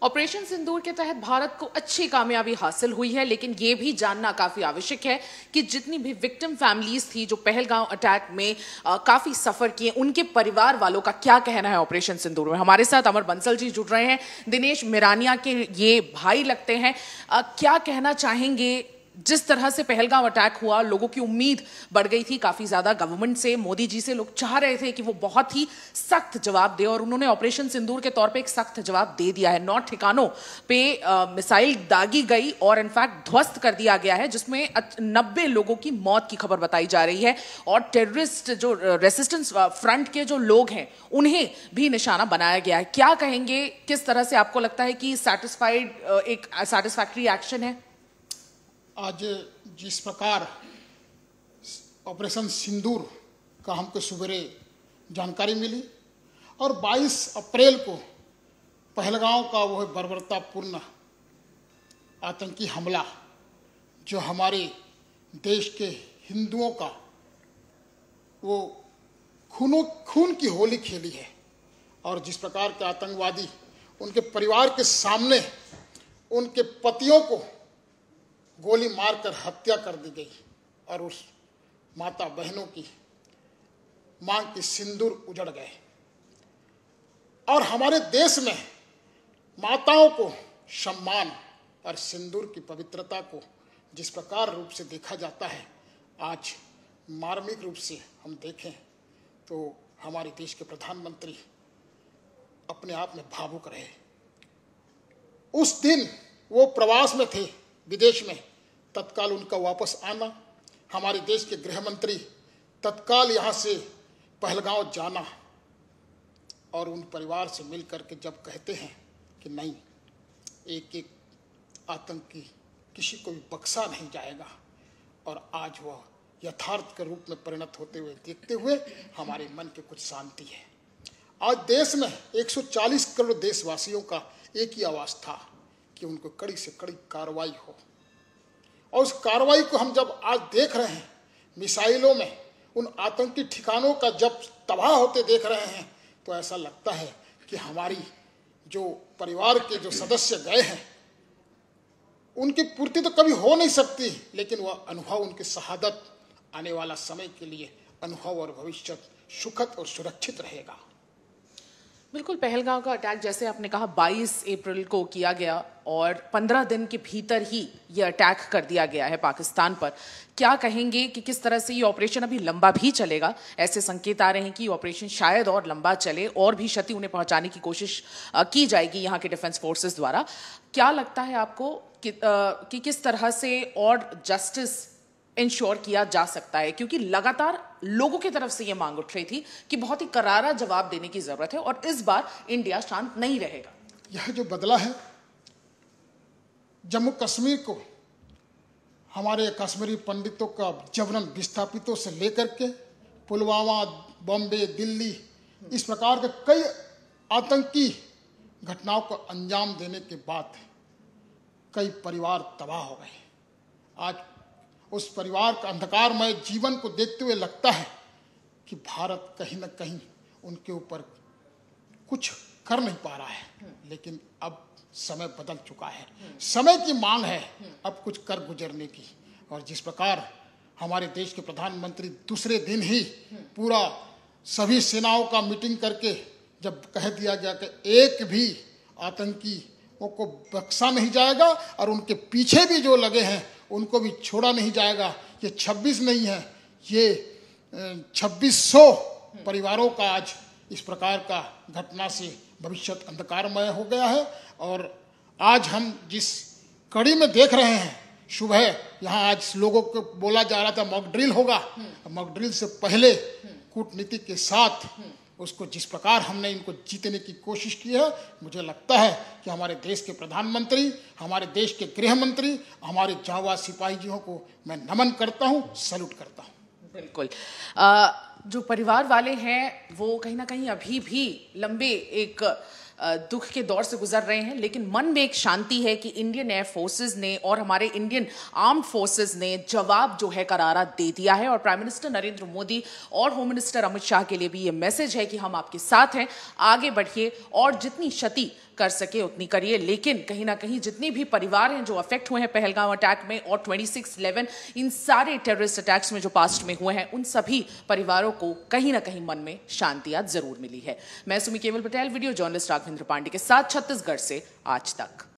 Operation सिंदूर के तहत भारत को अच्छी कामयाबी हासिल हुई है, लेकिन यह भी जानना काफी आवश्यक है कि जितनी भी विक्टिम फैमिलीज थी जो पहलगांव अटैक में काफी सफर किए, उनके परिवार वालों का क्या कहना है ऑपरेशन सिंदूर में। हमारे साथ अमर बंसल जी जुड़ रहे हैं, दिनेश मिरानिया के ये भाई लगते हैं। क्या कहना चाहेंगे? जिस तरह से पहलगांव अटैक हुआ, लोगों की उम्मीद बढ़ गई थी काफी ज्यादा गवर्नमेंट से, मोदी जी से। लोग चाह रहे थे कि वो बहुत ही सख्त जवाब दे, और उन्होंने ऑपरेशन सिंदूर के तौर पे एक सख्त जवाब दे दिया है। 9 ठिकानों पे मिसाइल दागी गई और इनफैक्ट ध्वस्त कर दिया गया है, जिसमें 90 लोगों की मौत की खबर बताई जा रही है। और टेररिस्ट जो रेसिस्टेंस फ्रंट के जो लोग हैं, उन्हें भी निशाना बनाया गया है। क्या कहेंगे, किस तरह से आपको लगता है कि एक सैटिस्फैक्टरी एक्शन है? आज जिस प्रकार ऑपरेशन सिंदूर का हमको सवेरे जानकारी मिली और 22 अप्रैल को पहलगांव का वह बर्बरतापूर्ण आतंकी हमला जो हमारे देश के हिंदुओं का वो खून की होली खेली है, और जिस प्रकार के आतंकवादी उनके परिवार के सामने उनके पतियों को गोली मारकर हत्या कर दी गई और उस माता बहनों की मांग के सिंदूर उजड़ गए। और हमारे देश में माताओं को सम्मान और सिंदूर की पवित्रता को जिस प्रकार रूप से देखा जाता है, आज मार्मिक रूप से हम देखें तो हमारे देश के प्रधानमंत्री अपने आप में भावुक रहे। उस दिन वो प्रवास में थे विदेश में, तत्काल उनका वापस आना, हमारे देश के गृह मंत्री तत्काल यहाँ से पहलगांव जाना और उन परिवार से मिल करके जब कहते हैं कि नहीं, एक एक आतंकी किसी को भी बख्शा नहीं जाएगा, और आज वह यथार्थ के रूप में परिणत होते हुए देखते हुए हमारे मन के कुछ शांति है। आज देश में 140 करोड़ देशवासियों का एक ही आवाज़ था कि उनको कड़ी से कड़ी कार्रवाई हो, और उस कार्रवाई को हम जब आज देख रहे हैं, मिसाइलों में उन आतंकी ठिकानों का जब तबाह होते देख रहे हैं, तो ऐसा लगता है कि हमारी जो परिवार के जो सदस्य गए हैं उनकी पूर्ति तो कभी हो नहीं सकती, लेकिन वह अनुभव, उनकी शहादत आने वाला समय के लिए अनुभव और भविष्य सुखद और सुरक्षित रहेगा। बिल्कुल, पहलगांव का अटैक जैसे आपने कहा 22 अप्रैल को किया गया और 15 दिन के भीतर ही ये अटैक कर दिया गया है पाकिस्तान पर। क्या कहेंगे कि किस तरह से ये ऑपरेशन अभी लंबा भी चलेगा? ऐसे संकेत आ रहे हैं कि ऑपरेशन शायद और लंबा चले और भी क्षति उन्हें पहुंचाने की कोशिश की जाएगी यहाँ के डिफेंस फोर्सेस द्वारा। क्या लगता है आपको कि किस तरह से और जस्टिस इंश्योर किया जा सकता है? क्योंकि लगातार लोगों की तरफ से यह मांग उठ रही थी कि बहुत ही करारा जवाब देने की जरूरत है और इस बार इंडिया शांत नहीं रहेगा। यह जो बदला है, जम्मू कश्मीर को हमारे कश्मीरी पंडितों का जबरन विस्थापितों से लेकर के पुलवामा, बॉम्बे, दिल्ली, इस प्रकार के कई आतंकी घटनाओं को अंजाम देने के बाद कई परिवार तबाह हो गए। आज उस परिवार का अंधकारमय जीवन को देखते हुए लगता है कि भारत कहीं न कहीं उनके ऊपर कुछ कर नहीं पा रहा है, लेकिन अब समय बदल चुका है, समय की मांग है अब कुछ कर गुजरने की। और जिस प्रकार हमारे देश के प्रधानमंत्री दूसरे दिन ही पूरा सभी सेनाओं का मीटिंग करके जब कह दिया गया कि एक भी आतंकी को बख्शा नहीं जाएगा और उनके पीछे भी जो लगे हैं उनको भी छोड़ा नहीं जाएगा। ये 26 नहीं है, ये 2600 परिवारों का आज इस प्रकार का घटना से भविष्य अंधकारमय हो गया है। और आज हम जिस कड़ी में देख रहे हैं, सुबह यहाँ आज लोगों को बोला जा रहा था मॉक ड्रिल होगा, मॉक ड्रिल से पहले कूटनीति के साथ उसको जिस प्रकार हमने इनको जीतने की कोशिश की है, मुझे लगता है कि हमारे देश के प्रधानमंत्री, हमारे देश के गृह मंत्री, हमारे जांबाज सिपाहीजियों को मैं नमन करता हूं, सैल्यूट करता हूं। बिल्कुल, जो परिवार वाले हैं वो कहीं ना कहीं अभी भी लंबे एक दुख के दौर से गुजर रहे हैं, लेकिन मन में एक शांति है कि इंडियन एयर फोर्सेस ने और हमारे इंडियन आर्म्ड फोर्सेस ने जवाब जो है करारा दे दिया है। और प्राइम मिनिस्टर नरेंद्र मोदी और होम मिनिस्टर अमित शाह के लिए भी ये मैसेज है कि हम आपके साथ हैं, आगे बढ़िए और जितनी क्षति कर सके उतनी करिए। लेकिन कहीं ना कहीं जितने भी परिवार हैं जो अफेक्ट हुए हैं पहलगांव अटैक में और 26/11 इन सारे टेररिस्ट अटैक्स में जो पास्ट में हुए हैं, उन सभी परिवारों को कहीं ना कहीं मन में शांति आज जरूर मिली है। मैं सुमी केवल पटेल, वीडियो जर्नलिस्ट राघवेंद्र पांडे के साथ, छत्तीसगढ़ से आज तक।